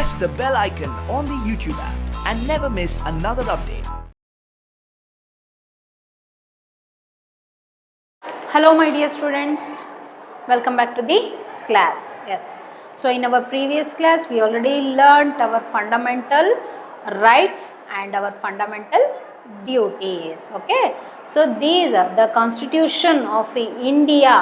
press the bell icon on the YouTube app and never miss another update. Hello my dear students, welcome back to the class. Yes, so in our previous class we already learnt our fundamental rights and our fundamental duties. Okay, so these are the constitution of India.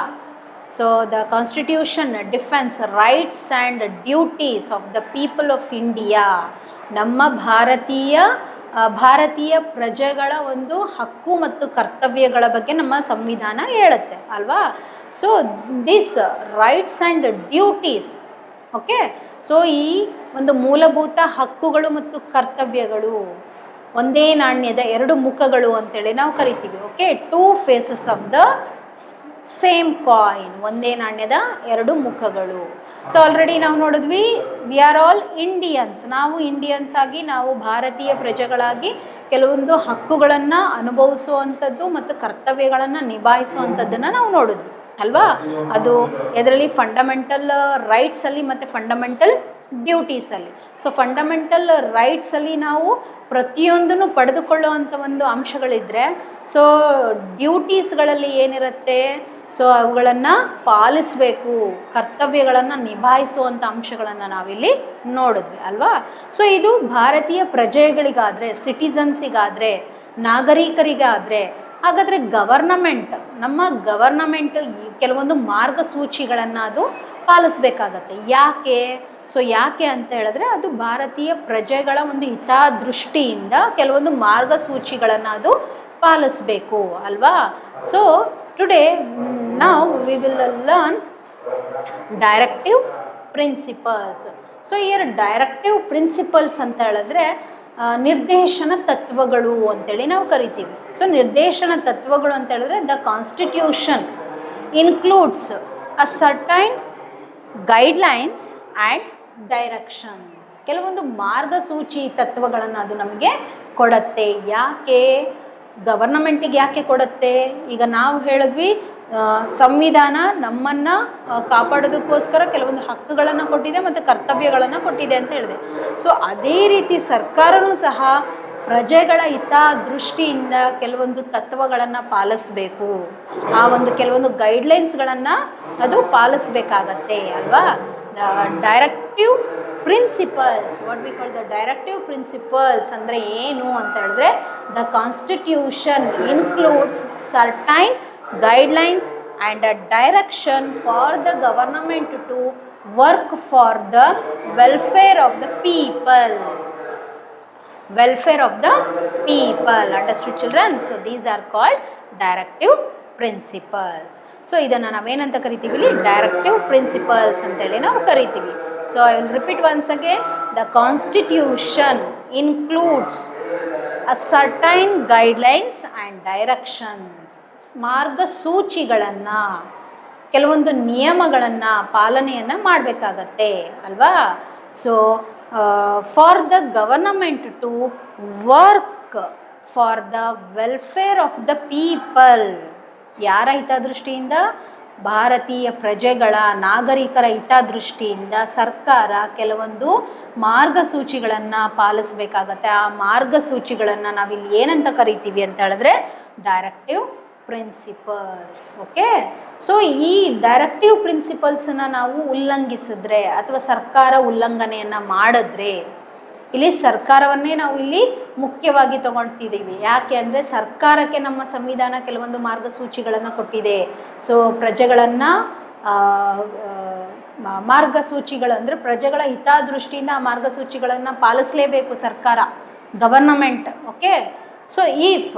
So the constitution defends rights and duties of the people of India. ನಮ್ಮ ಭಾರತೀಯ ಪ್ರಜೆಗಳ ಒಂದು ಹಕ್ಕು ಮತ್ತು ಕರ್ತವ್ಯಗಳ ಬಗ್ಗೆ ನಮ್ಮ ಸಂವಿಧಾನ ಹೇಳುತ್ತೆ ಅಲ್ವಾ. So this rights and duties, okay, so ಈ ಒಂದು ಮೂಲಭೂತ ಹಕ್ಕುಗಳು ಮತ್ತು ಕರ್ತವ್ಯಗಳು ಒಂದೇ ನಾಣ್ಯದ ಎರಡು ಮುಖಗಳು ಅಂತೇಳಿ ನಾವು ಕರಿತೀವಿ. Okay, two faces of the same coin, ಒಂದೇ ನಾಣ್ಯದ ಎರಡು ಮುಖಗಳು. ಸೊ ಆಲ್ರೆಡಿ ನಾವು ನೋಡಿದ್ವಿ, ವಿ ಆರ್ ಆಲ್ ಇಂಡಿಯನ್ಸ್, ನಾವು ಇಂಡಿಯನ್ಸ್ ಆಗಿ ನಾವು ಭಾರತೀಯ ಪ್ರಜೆಗಳಾಗಿ ಕೆಲವೊಂದು ಹಕ್ಕುಗಳನ್ನು ಅನುಭವಿಸುವಂಥದ್ದು ಮತ್ತು ಕರ್ತವ್ಯಗಳನ್ನು ನಿಭಾಯಿಸುವಂಥದ್ದನ್ನು ನಾವು ನೋಡಿದ್ವಿ ಅಲ್ವಾ. ಅದು ಇದರಲ್ಲಿ ಫಂಡಮೆಂಟಲ್ ರೈಟ್ಸಲ್ಲಿ ಮತ್ತು ಫಂಡಮೆಂಟಲ್ ಡ್ಯೂಟೀಸಲ್ಲಿ. ಸೊ ಫಂಡಮೆಂಟಲ್ ರೈಟ್ಸಲ್ಲಿ ನಾವು ಪ್ರತಿಯೊಂದನ್ನು ಪಡೆದುಕೊಳ್ಳುವಂಥ ಒಂದು ಅಂಶಗಳಿದ್ದರೆ, ಸೊ ಡ್ಯೂಟೀಸ್ಗಳಲ್ಲಿ ಏನಿರುತ್ತೆ, ಸೊ ಅವುಗಳನ್ನು ಪಾಲಿಸಬೇಕು, ಕರ್ತವ್ಯಗಳನ್ನು ನಿಭಾಯಿಸುವಂಥ ಅಂಶಗಳನ್ನು ನಾವಿಲ್ಲಿ ನೋಡಿದ್ವಿ ಅಲ್ವಾ. ಸೊ ಇದು ಭಾರತೀಯ ಪ್ರಜೆಗಳಿಗಾದರೆ, ಸಿಟಿಸನ್ಸಿಗಾದರೆ, ನಾಗರಿಕರಿಗಾದರೆ, ಹಾಗಾದರೆ ಗವರ್ನಮೆಂಟ್, ನಮ್ಮ ಗವರ್ನಮೆಂಟ್ ಕೆಲವೊಂದು ಮಾರ್ಗಸೂಚಿಗಳನ್ನು ಅದು ಪಾಲಿಸಬೇಕಾಗತ್ತೆ. ಯಾಕೆ? ಸೊ ಯಾಕೆ ಅಂತ ಹೇಳಿದ್ರೆ, ಅದು ಭಾರತೀಯ ಪ್ರಜೆಗಳ ಒಂದು ಹಿತದೃಷ್ಟಿಯಿಂದ ಕೆಲವೊಂದು ಮಾರ್ಗಸೂಚಿಗಳನ್ನು ಅದು ಪಾಲಿಸಬೇಕು ಅಲ್ವಾ. ಸೊ ಟುಡೇ ನಾವು we will learn directive principles. So here directive principles ಅಂತ ಹೇಳಿದ್ರೆ ನಿರ್ದೇಶನ ತತ್ವಗಳು ಅಂತೇಳಿ ನಾವು ಕರಿತೀವಿ. ಸೊ ನಿರ್ದೇಶನ ತತ್ವಗಳು ಅಂತ ಹೇಳಿದ್ರೆ, the constitution includes a certain guidelines and directions. ಕೆಲವೊಂದು ಮಾರ್ಗಸೂಚಿ ತತ್ವಗಳನ್ನು ಅದು ನಮಗೆ ಕೊಡುತ್ತೆ. ಯಾಕೆ ಗವರ್ನಮೆಂಟಿಗೆ ಯಾಕೆ ಕೊಡುತ್ತೆ? ಈಗ ನಾವು ಹೇಳಿದ್ವಿ, ಸಂವಿಧಾನ ನಮ್ಮನ್ನು ಕಾಪಾಡೋದಕ್ಕೋಸ್ಕರ ಕೆಲವೊಂದು ಹಕ್ಕುಗಳನ್ನು ಕೊಟ್ಟಿದೆ ಮತ್ತು ಕರ್ತವ್ಯಗಳನ್ನು ಕೊಟ್ಟಿದೆ ಅಂತ ಹೇಳಿದೆ. ಸೊ ಅದೇ ರೀತಿ ಸರ್ಕಾರವೂ ಸಹ ಪ್ರಜೆಗಳ ಹಿತದೃಷ್ಟಿಯಿಂದ ಕೆಲವೊಂದು ತತ್ವಗಳನ್ನು ಪಾಲಿಸಬೇಕು, ಆ ಒಂದು ಕೆಲವೊಂದು ಗೈಡ್ಲೈನ್ಸ್ಗಳನ್ನು ಅದು ಪಾಲಿಸಬೇಕಾಗತ್ತೆ ಅಲ್ವಾ. The directive principles, what we call the directive principles ಅಂದರೆ ಏನು ಅಂತ ಹೇಳಿದ್ರೆ, the constitution includes certain guidelines and a direction for the government to work for the welfare of the people. Welfare of the people. Understood children? So these are called directive principles. So ಇದನ್ನು ನಾವೇನಂತ ಕರಿತೀವಿ ಇಲ್ಲಿ? Directive principles ಅಂತೇಳಿ ನಾವು ಕರಿತೀವಿ. So I will repeat once again. The constitution includes a certain guidelines and directions. ಮಾರ್ಗಸೂಚಿಗಳನ್ನು, ಕೆಲವೊಂದು ನಿಯಮಗಳನ್ನು ಪಾಲನೆಯನ್ನು ಮಾಡಬೇಕಾಗತ್ತೆ ಅಲ್ವಾ. So for the government to work for the welfare of the people. ಯಾರ ಹಿತದೃಷ್ಟಿಯಿಂದ? ಭಾರತೀಯ ಪ್ರಜೆಗಳ, ನಾಗರಿಕರ ಹಿತದೃಷ್ಟಿಯಿಂದ ಸರ್ಕಾರ ಕೆಲವೊಂದು ಮಾರ್ಗಸೂಚಿಗಳನ್ನು ಪಾಲಿಸಬೇಕಾಗತ್ತೆ. ಆ ಮಾರ್ಗಸೂಚಿಗಳನ್ನು ನಾವಿಲ್ಲಿ ಏನಂತ ಕರಿತೀವಿ ಅಂತ ಹೇಳಿದ್ರೆ, ಡೈರೆಕ್ಟಿವ್ ಪ್ರಿನ್ಸಿಪಲ್ಸ್. ಓಕೆ, ಸೊ ಈ ಡೈರೆಕ್ಟಿವ್ ಪ್ರಿನ್ಸಿಪಲ್ಸನ್ನು ನಾವು ಉಲ್ಲಂಘಿಸಿದ್ರೆ ಅಥವಾ ಸರ್ಕಾರ ಉಲ್ಲಂಘನೆಯನ್ನು ಮಾಡಿದ್ರೆ, ಇಲ್ಲಿ ಸರ್ಕಾರವನ್ನೇ ನಾವು ಇಲ್ಲಿ ಮುಖ್ಯವಾಗಿ ತಗೊಳ್ತಿದ್ದೀವಿ. ಯಾಕೆ ಅಂದರೆ, ಸರ್ಕಾರಕ್ಕೆ ನಮ್ಮ ಸಂವಿಧಾನ ಕೆಲವೊಂದು ಮಾರ್ಗಸೂಚಿಗಳನ್ನು ಕೊಟ್ಟಿದೆ. ಸೊ ಪ್ರಜೆಗಳನ್ನು ಮಾರ್ಗಸೂಚಿಗಳು ಅಂದರೆ ಪ್ರಜೆಗಳ ಹಿತದೃಷ್ಟಿಯಿಂದ ಆ ಮಾರ್ಗಸೂಚಿಗಳನ್ನು ಪಾಲಿಸಲೇಬೇಕು ಸರ್ಕಾರ, government. Okay, so if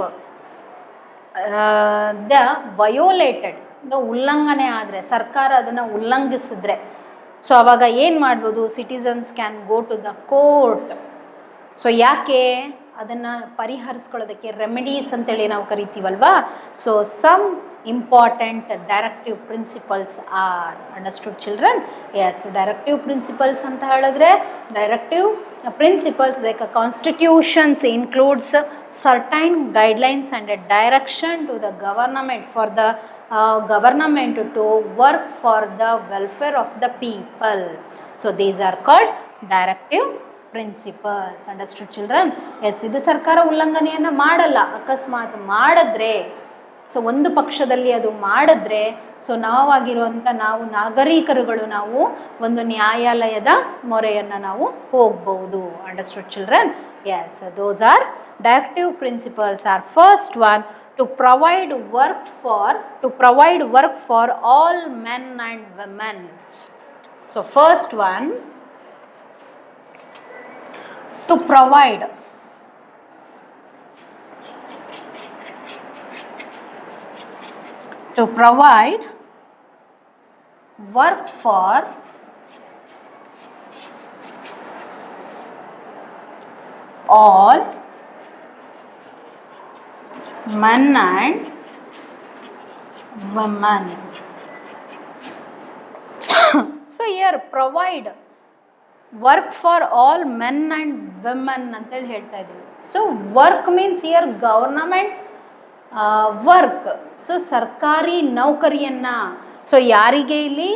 the violated, the ಉಲ್ಲಂಘನೆ ಆದರೆ, ಸರ್ಕಾರ ಅದನ್ನು ಉಲ್ಲಂಘಿಸಿದ್ರೆ, ಸೊ ಆವಾಗ ಏನು ಮಾಡ್ಬೋದು? Citizens can go to the court. So ಯಾಕೆ? ಅದನ್ನು ಪರಿಹರಿಸ್ಕೊಳ್ಳೋದಕ್ಕೆ ರೆಮಿಡೀಸ್ ಅಂತೇಳಿ ನಾವು ಕರಿತೀವಲ್ವಾ. So some important directive principles are. Understood children? Yes, directive principles ಅಂತ ಹೇಳಿದ್ರೆ, directive principles like a constitutions includes certain guidelines and a direction to the government for the government to work for the welfare of the people. So these are called directive principles. Understood children? Yes, ಇದು ಸರ್ಕಾರ ಉಲ್ಲಂಘನೆಯನ್ನು ಮಾಡಲ್ಲ. ಅಕಸ್ಮಾತ್ ಮಾಡಿದ್ರೆ, so ಒಂದು ಪಕ್ಷದಲ್ಲಿ ಅದು ಮಾಡಿದ್ರೆ, so ನಾವಾಗಿರುವಂಥ ನಾವು ನಾಗರಿಕರುಗಳು ನಾವು ಒಂದು ನ್ಯಾಯಾಲಯದ ಮೊರೆಯನ್ನು ನಾವು ಹೋಗ್ಬೋದು. Understood children? Yes, those are directive principles are first one to provide work for all men and women. So first one, to provide work for all men and women. So here provide work for all men and women ಅಂತೇಳಿ ಹೇಳ್ತಾ ಇದ್ದೀವಿ. So work means here government work. So ಸರ್ಕಾರಿ ನೌಕರಿಯನ್ನು, so ಯಾರಿಗೆ ಇಲ್ಲಿ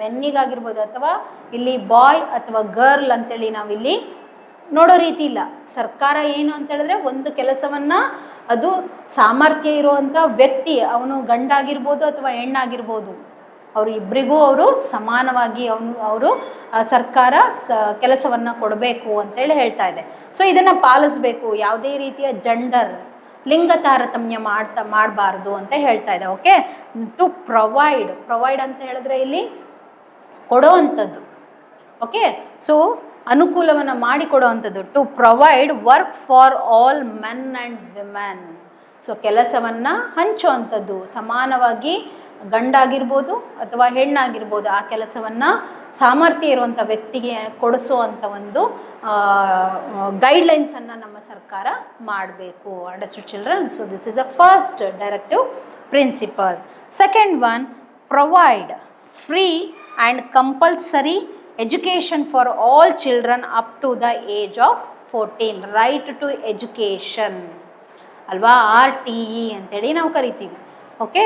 ಮೆನ್ನಿಗಾಗಿರ್ಬೋದು ಅಥವಾ ಇಲ್ಲಿ ಬಾಯ್ ಅಥವಾ girl ಅಂತೇಳಿ ನಾವಿಲ್ಲಿ ನೋಡೋ ರೀತಿ ಇಲ್ಲ. ಸರ್ಕಾರ ಏನು ಅಂತ ಹೇಳಿದ್ರೆ ಒಂದು ಕೆಲಸವನ್ನು ಅದು ಸಾಮರ್ಥ್ಯ ಇರುವಂಥ ವ್ಯಕ್ತಿ, ಅವನು ಗಂಡಾಗಿರ್ಬೋದು ಅಥವಾ ಹೆಣ್ಣಾಗಿರ್ಬೋದು, ಅವರು ಇಬ್ಬರಿಗೂ ಅವರು ಸಮಾನವಾಗಿ ಅವರು ಸರ್ಕಾರ ಕೆಲಸವನ್ನು ಕೊಡಬೇಕು ಅಂತೇಳಿ ಹೇಳ್ತಾ ಇದೆ. ಸೊ ಇದನ್ನು ಪಾಲಿಸಬೇಕು, ಯಾವುದೇ ರೀತಿಯ ಜೆಂಡರ್ ಲಿಂಗ ತಾರತಮ್ಯ ಮಾಡಬಾರ್ದು ಅಂತ ಹೇಳ್ತಾ ಇದೆ. ಓಕೆ, ಟು ಪ್ರೊವೈಡ್ ಅಂತ ಹೇಳಿದ್ರೆ ಇಲ್ಲಿ ಕೊಡೋ ಅಂಥದ್ದು. ಓಕೆ, ಸೊ ಅನುಕೂಲವನ್ನು ಮಾಡಿಕೊಡುವಂಥದ್ದು. To provide work for all men and women. So ಕೆಲಸವನ್ನು ಹಂಚುವಂಥದ್ದು, ಸಮಾನವಾಗಿ ಗಂಡಾಗಿರ್ಬೋದು ಅಥವಾ ಹೆಣ್ಣಾಗಿರ್ಬೋದು, ಆ ಕೆಲಸವನ್ನು ಸಾಮರ್ಥ್ಯ ಇರುವಂಥ ವ್ಯಕ್ತಿಗೆ ಕೊಡಿಸುವಂಥ ಒಂದು ಗೈಡ್ಲೈನ್ಸನ್ನು ನಮ್ಮ ಸರ್ಕಾರ ಮಾಡಬೇಕು. Understood children? So this is a first directive principle. Second one, provide free and compulsory education for all children up to the age of 14. Right to education ಅಲ್ವಾ, RTE ಅಂತೇಳಿ ನಾವು ಕರಿತೀವಿ. ಓಕೆ,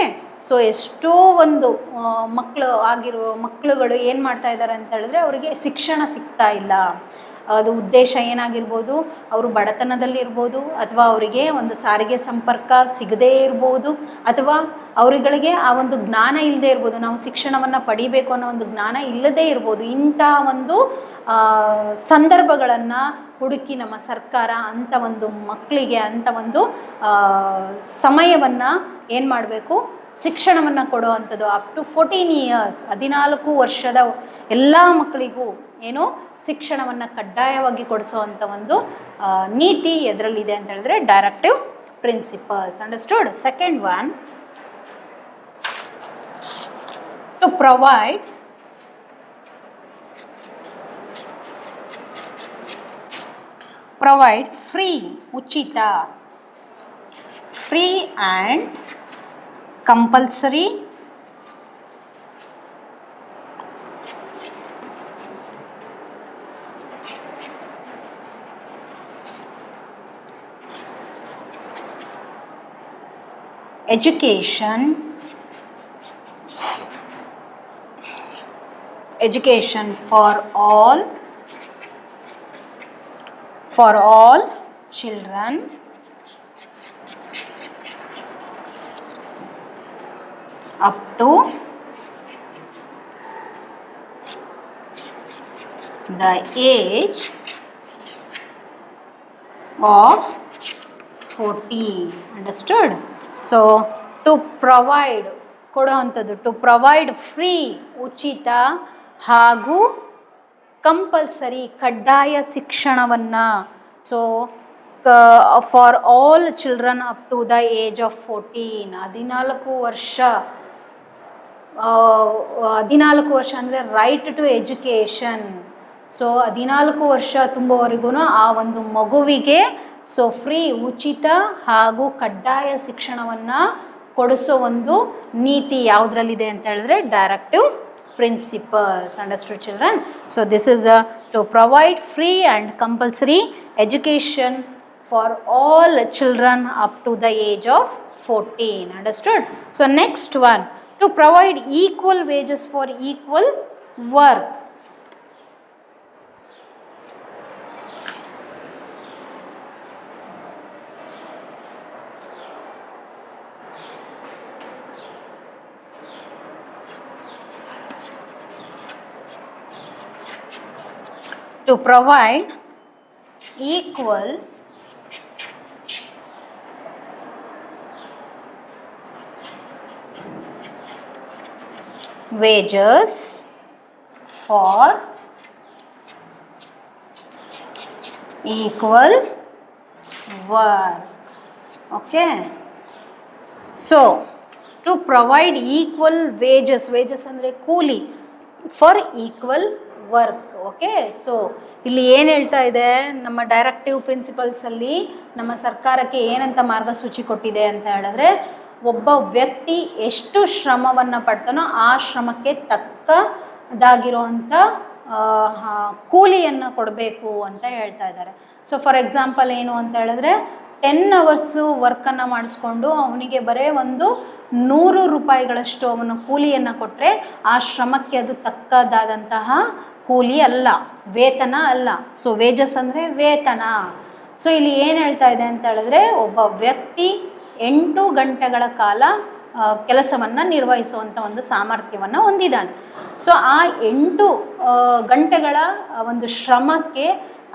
ಸೊ ಎಷ್ಟೋ ಒಂದು ಮಕ್ಕಳುಗಳು ಏನು ಮಾಡ್ತಾ ಇದ್ದಾರೆ ಅಂತ ಹೇಳಿದ್ರೆ ಅವರಿಗೆ ಶಿಕ್ಷಣ ಸಿಗ್ತಾ ಇಲ್ಲ. ಅದು ಉದ್ದೇಶ ಏನಾಗಿರ್ಬೋದು, ಅವರು ಬಡತನದಲ್ಲಿರ್ಬೋದು, ಅಥವಾ ಅವರಿಗೆ ಒಂದು ಸಾರಿಗೆ ಸಂಪರ್ಕ ಸಿಗದೇ ಇರ್ಬೋದು, ಅಥವಾ ಅವರುಗಳಿಗೆ ಆ ಒಂದು ಜ್ಞಾನ ಇಲ್ಲದೆ ಇರ್ಬೋದು, ನಾವು ಶಿಕ್ಷಣವನ್ನು ಪಡಿಬೇಕು ಅನ್ನೋ ಒಂದು ಜ್ಞಾನ ಇಲ್ಲದೇ ಇರ್ಬೋದು. ಇಂಥ ಒಂದು ಸಂದರ್ಭಗಳನ್ನು ಹುಡುಕಿ ನಮ್ಮ ಸರ್ಕಾರ ಅಂಥ ಒಂದು ಮಕ್ಕಳಿಗೆ ಅಂಥ ಒಂದು ಸಮಯವನ್ನು ಏನು ಮಾಡಬೇಕು, ಶಿಕ್ಷಣವನ್ನು ಕೊಡೋ ಅಂಥದ್ದು. ಅಪ್ ಟು 14 years, 14 ವರ್ಷದ ಎಲ್ಲ ಮಕ್ಕಳಿಗೂ ಏನು ಶಿಕ್ಷಣವನ್ನು ಕಡ್ಡಾಯವಾಗಿ ಕೊಡಿಸೋವಂಥ ಒಂದು ನೀತಿ ಎದರಲ್ಲಿದೆ ಅಂತ ಹೇಳಿದ್ರೆ directive principles. Understood? Second one, to provide free, ಉಚಿತ, free and compulsory education for all children up to the age of 14. Understood? So to provide ಕೊಡೋ ಅಂಥದ್ದು, ಟು ಪ್ರೊವೈಡ್ ಫ್ರೀ, ಉಚಿತ, ಹಾಗೂ ಕಂಪಲ್ಸರಿ, ಕಡ್ಡಾಯ ಶಿಕ್ಷಣವನ್ನು. So for all children up to the age of 14. 14 ವರ್ಷ ಅಂದರೆ right to education. So 14 ವರ್ಷ ತುಂಬುವವರೆಗೂ ಆ ಒಂದು ಮಗುವಿಗೆ ಸೊ ಫ್ರೀ, ಉಚಿತ ಹಾಗೂ ಕಡ್ಡಾಯ ಶಿಕ್ಷಣವನ್ನು ಕೊಡಿಸೋ ಒಂದು ನೀತಿ ಯಾವುದರಲ್ಲಿದೆ ಅಂತ ಹೇಳಿದ್ರೆ directive principles. Understood children? So this is to provide free and compulsory education for all children up to the age of 14. Understood? So next one, to provide equal wages for equal work. to provide equal wages for equal work. Okay, so to provide equal wages, wages ಅಂದರೆ ಕೂಲಿ, for equal work. Okay, so ಇಲ್ಲಿ ಏನು ಹೇಳ್ತಾ ಇದೆ, ನಮ್ಮ directive ಪ್ರಿನ್ಸಿಪಲ್ಸಲ್ಲಿ ನಮ್ಮ ಸರ್ಕಾರಕ್ಕೆ ಏನಂತ ಮಾರ್ಗಸೂಚಿ ಕೊಟ್ಟಿದೆ ಅಂತ ಹೇಳಿದ್ರೆ, ಒಬ್ಬ ವ್ಯಕ್ತಿ ಎಷ್ಟು ಶ್ರಮವನ್ನು ಪಡ್ತಾನೋ ಆ ಶ್ರಮಕ್ಕೆ ತಕ್ಕದಾಗಿರುವಂಥ ಕೂಲಿಯನ್ನು ಕೊಡಬೇಕು ಅಂತ ಹೇಳ್ತಾ ಇದ್ದಾರೆ. ಸೊ ಫಾರ್ ಎಕ್ಸಾಂಪಲ್ ಏನು ಅಂತ ಹೇಳಿದ್ರೆ, 10 ಅವರ್ಸು ವರ್ಕನ್ನು ಮಾಡಿಸ್ಕೊಂಡು ಅವನಿಗೆ ಬರೀ ಒಂದು 100 ರೂಪಾಯಿಗಳಷ್ಟು ಅವನು ಕೂಲಿಯನ್ನು ಕೊಟ್ಟರೆ ಆ ಶ್ರಮಕ್ಕೆ ಅದು ತಕ್ಕದಾದಂತಹ ಕೂಲಿ ಅಲ್ಲ, ವೇತನ ಅಲ್ಲ. ಸೊ ವೇಜಸ್ ಅಂದರೆ ವೇತನ. ಸೊ ಇಲ್ಲಿ ಏನು ಹೇಳ್ತಾ ಇದೆ ಅಂತ ಹೇಳಿದ್ರೆ, ಒಬ್ಬ ವ್ಯಕ್ತಿ 8 ಗಂಟೆಗಳ ಕಾಲ ಕೆಲಸವನ್ನು ನಿರ್ವಹಿಸುವಂಥ ಒಂದು ಸಾಮರ್ಥ್ಯವನ್ನು ಹೊಂದಿದ್ದಾನೆ. ಸೊ ಆ 8 ಗಂಟೆಗಳ ಒಂದು ಶ್ರಮಕ್ಕೆ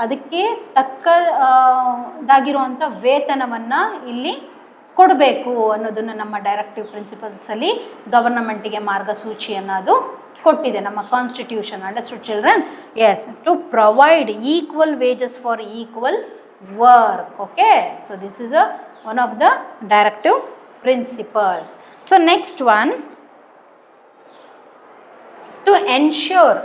ಅದಕ್ಕೆ ತಕ್ಕದಾಗಿರುವಂಥ ವೇತನವನ್ನು ಇಲ್ಲಿ ಕೊಡಬೇಕು ಅನ್ನೋದನ್ನು ನಮ್ಮ ಡೈರೆಕ್ಟಿವ್ ಪ್ರಿನ್ಸಿಪಲ್ಸಲ್ಲಿ ಗವರ್ನಮೆಂಟಿಗೆ ಮಾರ್ಗಸೂಚಿಯನ್ನು ಅದು ಕೊಟ್ಟಿದೆ, ನಮ್ಮ constitution. Understood children? Yes, to provide equal wages for equal work. Okay, so this is one of the directive principles. So next one, to ensure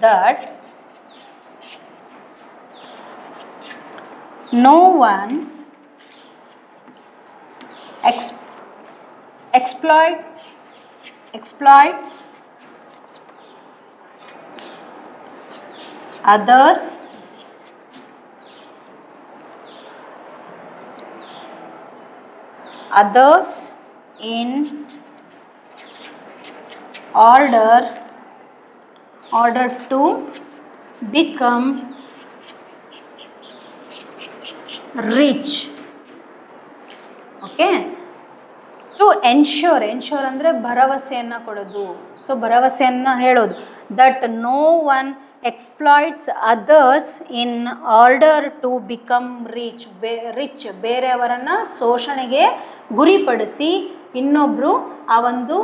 that no one exploits others in order to become rich. Okay, to ensure ಅಂದರೆ ಭರವಸೆಯನ್ನು ಕೊಡೋದು. So ಭರವಸೆಯನ್ನು ಹೇಳೋದು, that no one exploits others in order to become rich. ಬೇರೆಯವರನ್ನು ಶೋಷಣೆಗೆ ಗುರಿಪಡಿಸಿ ಇನ್ನೊಬ್ಬರು ಆ ಒಂದು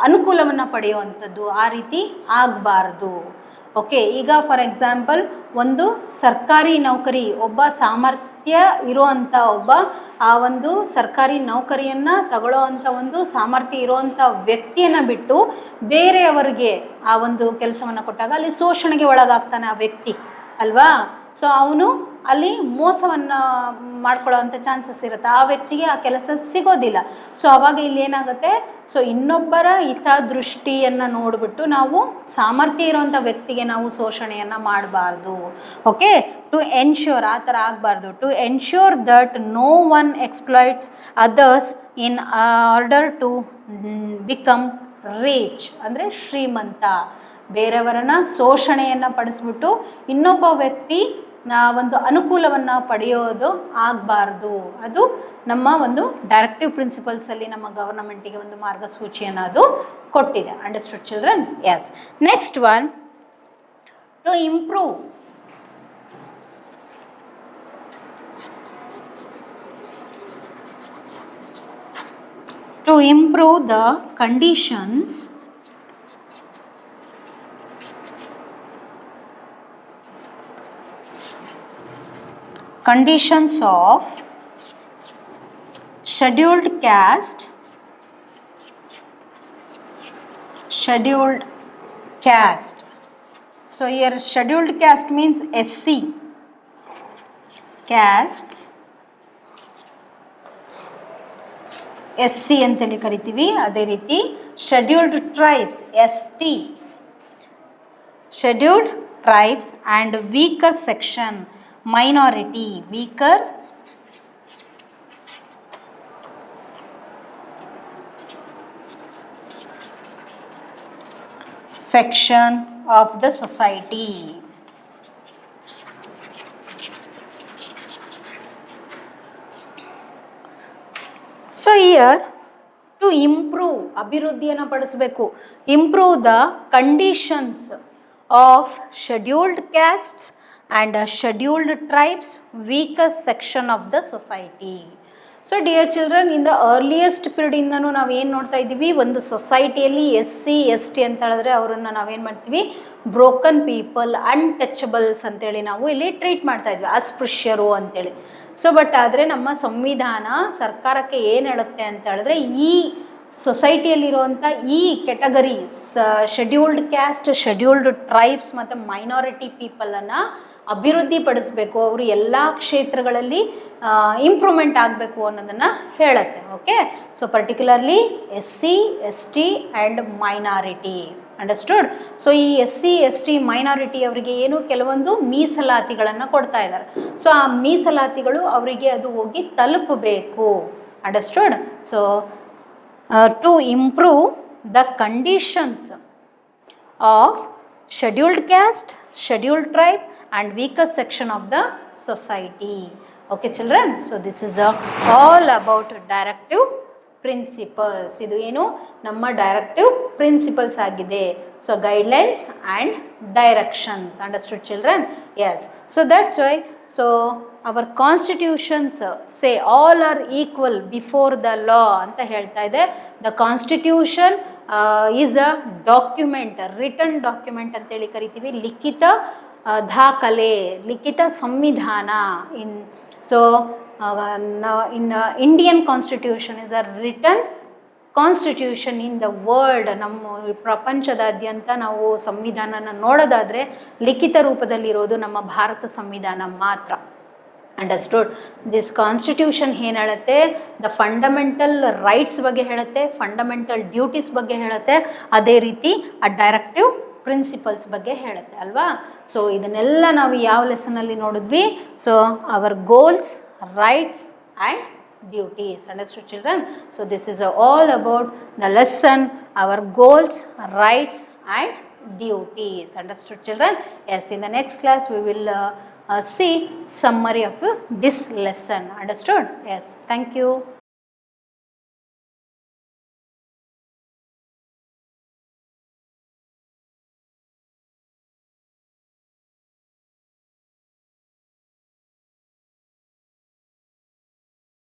ಅನುಕೂಲವನ್ನು ಪಡೆಯುವಂಥದ್ದು, ಆ ರೀತಿ ಆಗಬಾರ್ದು. ಓಕೆ, ಈಗ ಫಾರ್ ಎಕ್ಸಾಂಪಲ್ ಒಂದು ಸರ್ಕಾರಿ ನೌಕರಿ, ಒಬ್ಬ ಸಾಮರ್ಥ್ಯ ಇರುವಂಥ ಒಬ್ಬ ಆ ಒಂದು ಸರ್ಕಾರಿ ನೌಕರಿಯನ್ನು ತಗೊಳ್ಳೋ ಅಂಥ ಒಂದು ಸಾಮರ್ಥ್ಯ ಇರುವಂಥ ವ್ಯಕ್ತಿಯನ್ನು ಬಿಟ್ಟು ಬೇರೆಯವರಿಗೆ ಆ ಒಂದು ಕೆಲಸವನ್ನು ಕೊಟ್ಟಾಗ ಅಲ್ಲಿ ಶೋಷಣೆಗೆ ಒಳಗಾಗ್ತಾನೆ ಆ ವ್ಯಕ್ತಿ ಅಲ್ವಾ. ಸೊ ಅವನು ಅಲ್ಲಿ ಮೋಸವನ್ನು ಮಾಡ್ಕೊಳ್ಳೋ ಅಂಥ ಚಾನ್ಸಸ್ ಇರುತ್ತೆ, ಆ ವ್ಯಕ್ತಿಗೆ ಆ ಕೆಲಸ ಸಿಗೋದಿಲ್ಲ. ಸೊ ಆವಾಗ ಇಲ್ಲಿ ಏನಾಗುತ್ತೆ, ಸೊ ಇನ್ನೊಬ್ಬರ ಹಿತದೃಷ್ಟಿಯನ್ನು ನೋಡಿಬಿಟ್ಟು ನಾವು ಸಾಮರ್ಥ್ಯ ಇರೋವಂಥ ವ್ಯಕ್ತಿಗೆ ನಾವು ಶೋಷಣೆಯನ್ನು ಮಾಡಬಾರ್ದು. ಓಕೆ, ಟು ಎನ್ಶ್ಯೂರ್, ಆ ಥರ ಆಗಬಾರ್ದು. To ensure that no one exploits others in order to become rich ಅಂದರೆ ಶ್ರೀಮಂತ. ಬೇರೆಯವರನ್ನು ಶೋಷಣೆಯನ್ನು ಪಡಿಸ್ಬಿಟ್ಟು ಇನ್ನೊಬ್ಬ ವ್ಯಕ್ತಿ ಒಂದು ಅನುಕೂಲವನ್ನು ಪಡೆಯೋದು ಆಗಬಾರ್ದು. ಅದು ನಮ್ಮ ಒಂದು ಡೈರೆಕ್ಟಿವ್ ಪ್ರಿನ್ಸಿಪಲ್ಸಲ್ಲಿ ನಮ್ಮ ಗವರ್ನಮೆಂಟಿಗೆ ಒಂದು ಮಾರ್ಗಸೂಚಿಯನ್ನು ಅದು ಕೊಟ್ಟಿದೆ. Understood children? Yes. Next one, to improve the conditions of scheduled caste, so here scheduled caste means SC castes, SC ಅಂತೇಳಿ ಕರಿತೀವಿ. ಅದೇ ರೀತಿ scheduled tribes ST, scheduled tribes and weaker section minority, weaker section of the society. So here to improve, ಅಭಿವೃದ್ಧಿಯನ್ನು ಪಡಿಸಬೇಕು, improve the conditions of scheduled castes and scheduled tribes, weakest section of the society. So dear children, in the earliest ಪೀರಿಯಡಿಂದನೂ ನಾವು ಏನು ನೋಡ್ತಾ ಇದ್ದೀವಿ, ಒಂದು ಸೊಸೈಟಿಯಲ್ಲಿ SC/ST ಅಂತ ಹೇಳಿದ್ರೆ ಅವರನ್ನು ನಾವೇನು ಮಾಡ್ತೀವಿ, ಬ್ರೋಕನ್ ಪೀಪಲ್, ಅನ್ಟಚಬಲ್ಸ್ ಅಂತೇಳಿ ನಾವು ಇಲ್ಲಿ ಟ್ರೀಟ್ ಮಾಡ್ತಾ ಇದ್ವಿ, ಅಸ್ಪೃಶ್ಯರು ಅಂತೇಳಿ. ಸೊ ಬಟ್ ಆದರೆ ನಮ್ಮ ಸಂವಿಧಾನ ಸರ್ಕಾರಕ್ಕೆ ಏನು ಹೇಳುತ್ತೆ ಅಂತ ಹೇಳಿದ್ರೆ, ಈ ಸೊಸೈಟಿಯಲ್ಲಿರುವಂಥ ಈ categories, scheduled caste, scheduled tribes ಮತ್ತು ಮೈನಾರಿಟಿ ಪೀಪಲನ್ನು ಅಭಿವೃದ್ಧಿ ಪಡಿಸಬೇಕು, ಅವರು ಎಲ್ಲ ಕ್ಷೇತ್ರಗಳಲ್ಲಿ ಇಂಪ್ರೂವ್ಮೆಂಟ್ ಆಗಬೇಕು ಅನ್ನೋದನ್ನು ಹೇಳುತ್ತೆ. Okay, so particularly SC/ST and minority, understood. So ಈ SC/ST ಮೈನಾರಿಟಿ ಅವರಿಗೆ ಏನು ಕೆಲವೊಂದು ಮೀಸಲಾತಿಗಳನ್ನು ಕೊಡ್ತಾ ಇದ್ದಾರೆ. ಸೊ ಆ ಮೀಸಲಾತಿಗಳು ಅವರಿಗೆ ಅದು ಹೋಗಿ ತಲುಪಬೇಕು, understood. So to improve the conditions of scheduled caste, scheduled tribe and weakest section of the society. Okay children, so this is all about directive principles. ಇದು ಏನು ನಮ್ಮ ಡೈರೆಕ್ಟಿವ್ ಪ್ರಿನ್ಸಿಪಲ್ಸ್ ಆಗಿದೆ. So guidelines and directions, understood children? Yes. So that's why, so our constitutions say all are equal before the law ಅಂತ ಹೇಳ್ತಾ ಇದೆ. The constitution is a document, written document ಅಂತೇಳಿ ಕರಿತೀವಿ, ಲಿಖಿತ ದಾಖಲೆ, ಲಿಖಿತ ಸಂವಿಧಾನ. In so in Indian constitution is a written constitution in the world. ನಮ್ಮ ಪ್ರಪಂಚದಾದ್ಯಂತ ನಾವು ಸಂವಿಧಾನನ ನೋಡೋದಾದರೆ ಲಿಖಿತ ರೂಪದಲ್ಲಿರೋದು ನಮ್ಮ ಭಾರತ ಸಂವಿಧಾನ ಮಾತ್ರ, ಅಂಡರ್ಸ್ಟುಡ್. ದಿಸ್ ಕಾನ್ಸ್ಟಿಟ್ಯೂಷನ್ ಏನು ಹೇಳುತ್ತೆ, ದ ಫಂಡಮೆಂಟಲ್ ರೈಟ್ಸ್ ಬಗ್ಗೆ ಹೇಳುತ್ತೆ, ಫಂಡಮೆಂಟಲ್ ಡ್ಯೂಟೀಸ್ ಬಗ್ಗೆ ಹೇಳುತ್ತೆ, ಅದೇ ರೀತಿ ಆ ಡೈರೆಕ್ಟಿವ್ ಪ್ರಿನ್ಸಿಪಲ್ಸ್ ಬಗ್ಗೆ ಹೇಳುತ್ತೆ ಅಲ್ವಾ. ಸೊ ಇದನ್ನೆಲ್ಲ ನಾವು ಯಾವ ಲೆಸನಲ್ಲಿ ನೋಡಿದ್ವಿ, so our goals, rights and duties, understood children? So this is all about the lesson, our goals, rights and duties, understood children? Yes, in the next class we will see summary of this lesson, understood? Yes, thank you.